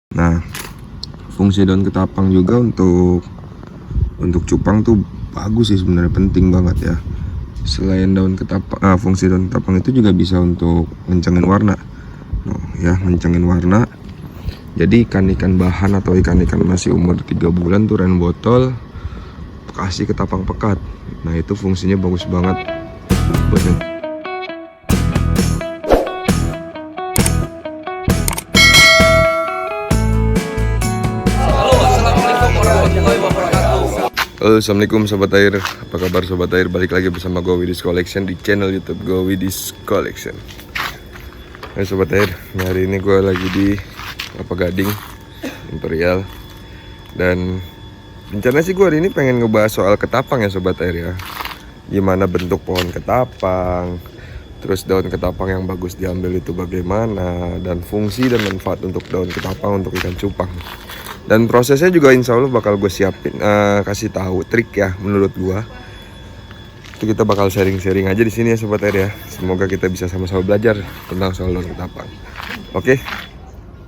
Nah, fungsi daun ketapang juga untuk cupang tuh bagus sih sebenarnya, penting banget ya. Selain daun ketapang, fungsi daun ketapang itu juga bisa untuk ngencengin warna. Ya, ngencengin warna. Jadi ikan-ikan bahan atau ikan-ikan masih umur 3 bulan tuh ren botol kasih ketapang pekat. Nah, itu fungsinya bagus banget buat Halo, assalamualaikum sobat air. Apa kabar sobat air? Balik lagi bersama gue Widis Collection di channel YouTube gue Widis Collection. Hai sobat air, hari ini gue lagi di Kelapa Gading Imperial. Dan rencana sih gue hari ini pengen ngebahas soal ketapang ya sobat air ya. Gimana bentuk pohon ketapang, terus daun ketapang yang bagus diambil itu bagaimana, dan fungsi dan manfaat untuk daun ketapang untuk ikan cupang. Dan prosesnya juga insya Allah bakal gue siapin, kasih tahu trik ya menurut gue. Itu kita bakal sharing-sharing aja di sini ya sobat air ya. Semoga kita bisa sama-sama belajar tentang soal daun ketapang. Oke,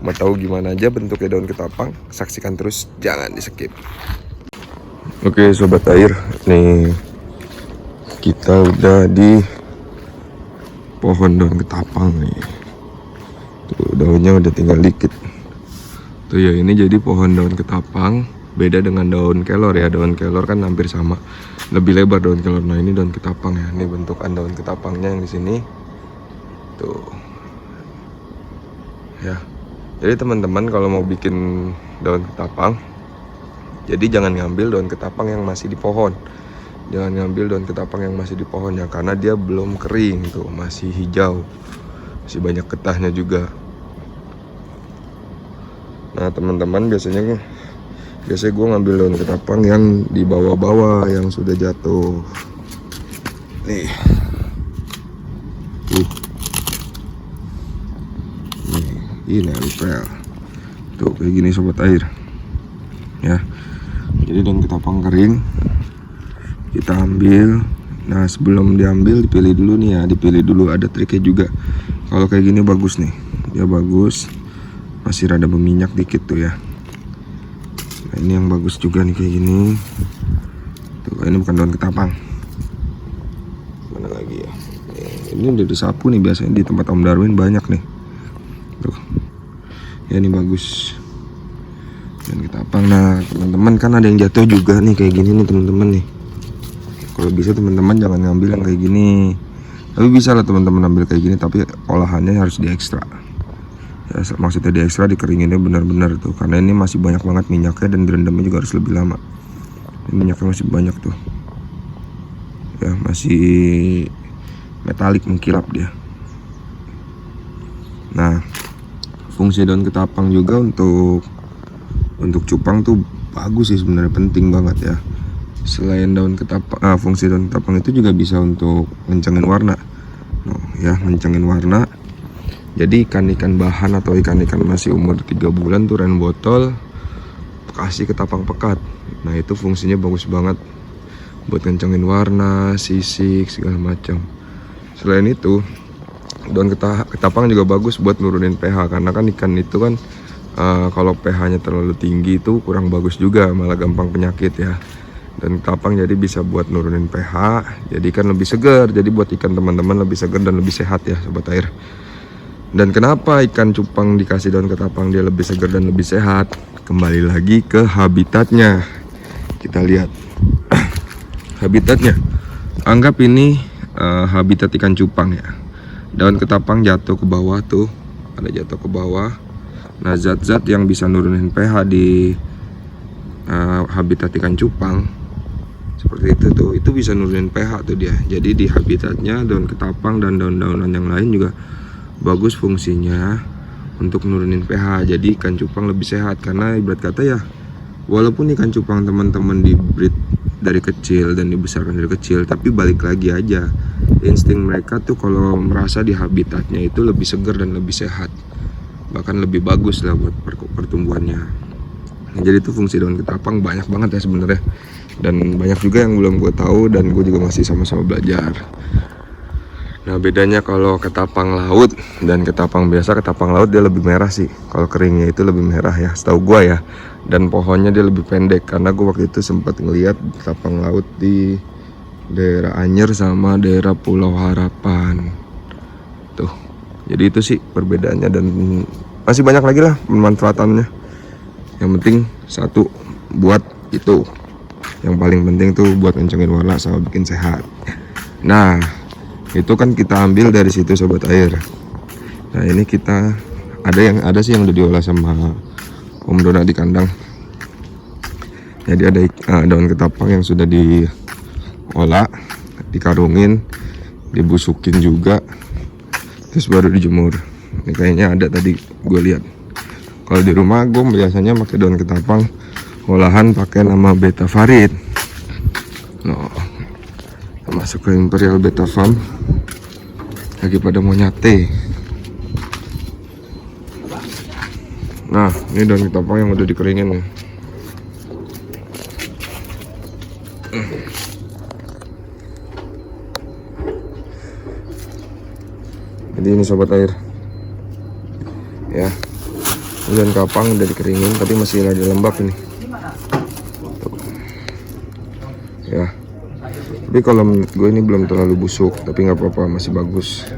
mau tahu gimana aja bentuknya daun ketapang? Saksikan terus, jangan di skip. Oke sobat air, nih kita udah di pohon daun ketapang nih. Tuh daunnya udah tinggal dikit. Tuh ya, ini jadi pohon daun ketapang. Beda dengan daun kelor ya. Daun kelor kan hampir sama, lebih lebar daun kelor. Nah, ini daun ketapang ya. Ini bentukan daun ketapangnya yang di sini. Tuh. Ya. Jadi teman-teman kalau mau bikin daun ketapang, jadi jangan ngambil daun ketapang yang masih di pohon. Jangan ngambil daun ketapang yang masih di pohon ya, karena dia belum kering tuh, masih hijau. Masih banyak getahnya juga. Nah teman-teman, biasanya gue ngambil daun ketapang yang di bawah-bawah, yang sudah jatuh. Nih, ini nempel. Tuh kayak gini sobat air. Ya, jadi daun ketapang kering kita ambil. Nah sebelum diambil dipilih dulu nih ya, dipilih dulu, ada triknya juga. Kalau kayak gini bagus nih, dia bagus. Masih rada berminyak dikit tuh ya. Nah ini yang bagus juga nih kayak gini. Tuh, ini bukan daun ketapang. Mana lagi ya? Ini udah disapu nih, biasanya di tempat Om Darwin banyak nih. Tuh. Ya ini bagus. Daun ketapang. Nah teman-teman, kan ada yang jatuh juga nih kayak gini nih teman-teman nih. Kalau bisa teman-teman jangan ngambil yang kayak gini. Tapi bisa lah teman-teman ambil kayak gini, tapi olahannya harus diekstra. Ya, maksudnya di ekstra, dikeringinnya benar-benar tuh, karena ini masih banyak banget minyaknya dan direndamnya juga harus lebih lama. Ini minyaknya masih banyak tuh ya, masih metalik, mengkilap dia. Nah fungsi daun ketapang juga untuk cupang tuh bagus sih sebenarnya, penting banget ya. Selain daun ketapang, fungsi daun ketapang itu juga bisa untuk ngencengin warna. Ya, ngencengin warna. Jadi ikan-ikan bahan atau ikan-ikan masih umur 3 bulan tuh ren botol kasih ketapang pekat. Nah itu fungsinya bagus banget buat kencengin warna, sisik, segala macam. Selain itu daun ketapang juga bagus buat nurunin pH, karena kan ikan itu kan kalau pH-nya terlalu tinggi itu kurang bagus juga, malah gampang penyakit ya. Dan ketapang jadi bisa buat nurunin pH, jadi kan lebih segar. Jadi buat ikan teman-teman lebih segar dan lebih sehat ya sobat air. Dan kenapa ikan cupang dikasih daun ketapang dia lebih segar dan lebih sehat? Kembali lagi ke habitatnya. Kita lihat habitatnya. Anggap ini habitat ikan cupang ya. Daun ketapang jatuh ke bawah tuh, ada jatuh ke bawah. Nah zat-zat yang bisa nurunin pH di habitat ikan cupang seperti itu tuh, itu bisa nurunin pH tuh dia. Jadi di habitatnya daun ketapang dan daun-daunan yang lain juga bagus fungsinya untuk nurunin pH. Jadi ikan cupang lebih sehat, karena ibarat kata ya, walaupun ikan cupang teman-teman dibreed dari kecil dan dibesarkan dari kecil, tapi balik lagi aja insting mereka tuh kalau merasa di habitatnya itu lebih segar dan lebih sehat, bahkan lebih bagus lah buat pertumbuhannya. Nah, jadi itu fungsi daun ketapang banyak banget ya sebenarnya, dan banyak juga yang belum gue tahu dan gue juga masih sama-sama belajar. Nah bedanya kalau ketapang laut dan ketapang biasa, ketapang laut dia lebih merah sih. Kalau keringnya itu lebih merah ya, setahu gua ya. Dan pohonnya dia lebih pendek karena gua waktu itu sempat ngeliat ketapang laut di daerah Anyer sama daerah Pulau Harapan. Tuh, jadi itu sih perbedaannya dan masih banyak lagi lah pemanfaatannya. Yang penting satu buat itu, yang paling penting tuh buat ngencengin warna sama bikin sehat. Nah itu kan kita ambil dari situ sobat air. Nah ini kita ada sih yang udah diolah sama Om Dona di kandang. Jadi ada daun ketapang yang sudah diolah, dikarungin, dibusukin juga, terus baru dijemur. Ini kayaknya ada tadi gue lihat. Kalau di rumah gue biasanya pakai daun ketapang olahan pakai nama Beta Farid. Nah, masuk ke Imperial Beta Farm lagi pada mau nyate. Nah ini daun ketapang yang udah dikeringin nih. Jadi ini sobat air ya, ini daun ketapang udah dikeringin tapi masih ada lembab ini. Tuh. Ya, tapi kalau gue ini belum terlalu busuk, tapi nggak apa-apa, masih bagus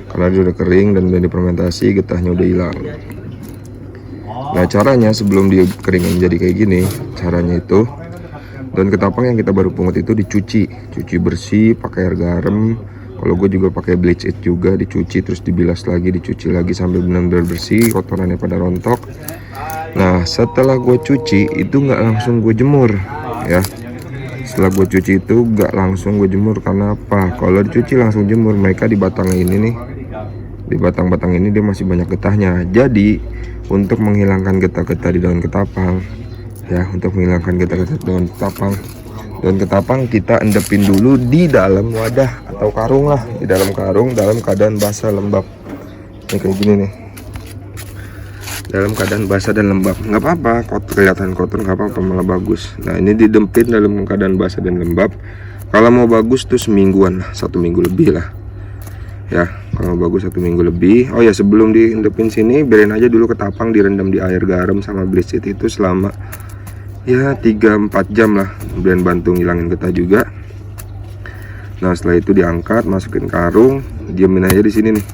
karena dia udah kering dan udah difermentasi, getahnya udah hilang. Nah caranya sebelum dia keringin jadi kayak gini, caranya itu daun ketapang yang kita baru pungut itu dicuci bersih pakai air garam. Kalau gue juga pakai bleach it juga, dicuci terus dibilas lagi, dicuci lagi sampai benar-benar bersih, kotorannya pada rontok. Nah setelah gue cuci itu nggak langsung gue jemur ya. Setelah gue cuci itu gak langsung gue jemur, karena apa? Kalau dicuci langsung jemur, mereka di batang ini nih, di batang-batang ini dia masih banyak getahnya. Jadi untuk menghilangkan getah-getah di daun ketapang ya, untuk menghilangkan getah-getah daun ketapang kita endepin dulu di dalam wadah atau karung lah, di dalam karung dalam keadaan basah lembab. Ini kayak gini nih, dalam keadaan basah dan lembab, nggak apa-apa, kelihatan kotor nggak apa-apa, malah bagus. Nah ini didempin dalam keadaan basah dan lembab. Kalau mau bagus tuh semingguan lah, 1 minggu lebih lah ya. Kalau mau bagus 1 minggu lebih. Oh ya sebelum diendepin sini, biarin aja dulu ketapang direndam di air garam sama bleach it itu selama ya 3-4 jam lah, kemudian bantu ngilangin getah juga. Nah setelah itu diangkat, masukin karung, diamin aja di sini nih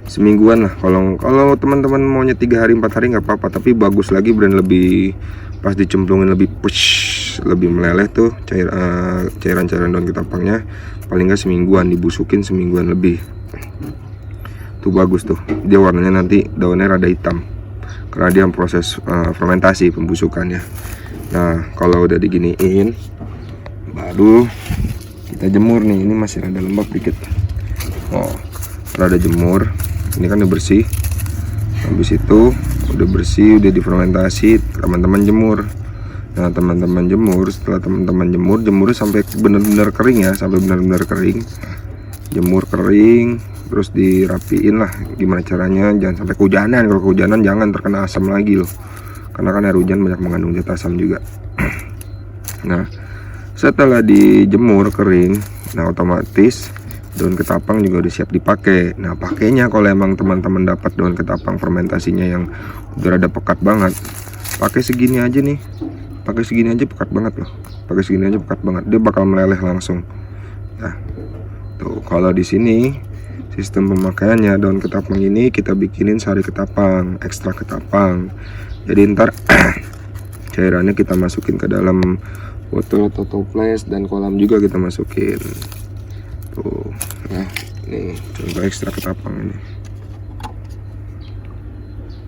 semingguan lah. Kalau teman-teman maunya 3 hari 4 hari nggak apa-apa, tapi bagus lagi brand lebih pas dicemplungin lebih push, lebih meleleh tuh cairan-cairan daun ketapangnya. Paling nggak semingguan, dibusukin semingguan lebih tuh bagus tuh. Dia warnanya nanti daunnya rada hitam karena dia proses fermentasi pembusukannya. Nah kalau udah diginiin baru kita jemur nih. Ini masih rada lembab dikit. Oh rada jemur. Ini kan udah bersih. Habis itu udah bersih, udah difermentasi, teman-teman jemur. Nah teman-teman jemur, setelah teman-teman jemur sampai benar-benar kering ya, sampai benar-benar kering. Jemur kering, terus dirapiin lah. Gimana caranya? Jangan sampai kehujanan. Kalau kehujanan jangan terkena asam lagi loh, karena kan air hujan banyak mengandung zat asam juga. Nah setelah dijemur kering, nah otomatis daun ketapang juga udah siap dipakai. Nah pakainya kalau emang teman-teman dapat daun ketapang fermentasinya yang udah rada pekat banget, pakai segini aja nih, pakai segini aja pekat banget loh, pakai segini aja pekat banget, dia bakal meleleh langsung. Nah tuh kalau di sini sistem pemakaiannya, daun ketapang ini kita bikinin sari ketapang, ekstra ketapang. Jadi ntar cairannya kita masukin ke dalam botol atau toples, dan kolam juga kita masukin. Tuh, nah ini contoh ekstra ketapang ini.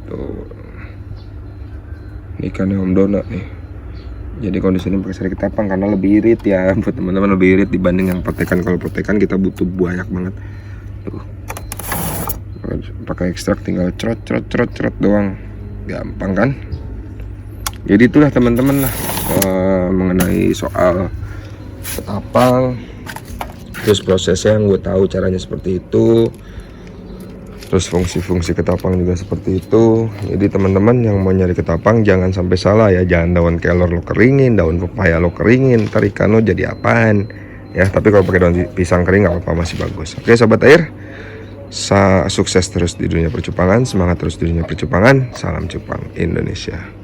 Tuh, ini ikannya Om Dona nih. Jadi kondisinya pakai sari ketapang karena lebih irit ya, buat teman-teman lebih irit dibanding yang protekan. Kalau protekan kita butuh banyak banget. Tuh, pakai ekstrak tinggal cerot doang, gampang kan? Jadi itulah teman-teman lah mengenai soal ketapang. Terus prosesnya yang gue tahu caranya seperti itu. Terus fungsi-fungsi ketapang juga seperti itu. Jadi teman-teman yang mau nyari ketapang jangan sampai salah ya. Jangan daun kelor lo keringin, daun pepaya lo keringin, ntar ikan lo jadi apaan ya. Tapi kalau pakai daun pisang kering nggak apa-apa, masih bagus. Oke sobat air, sukses terus di dunia percupangan, semangat terus di dunia percupangan. Salam Cupang Indonesia.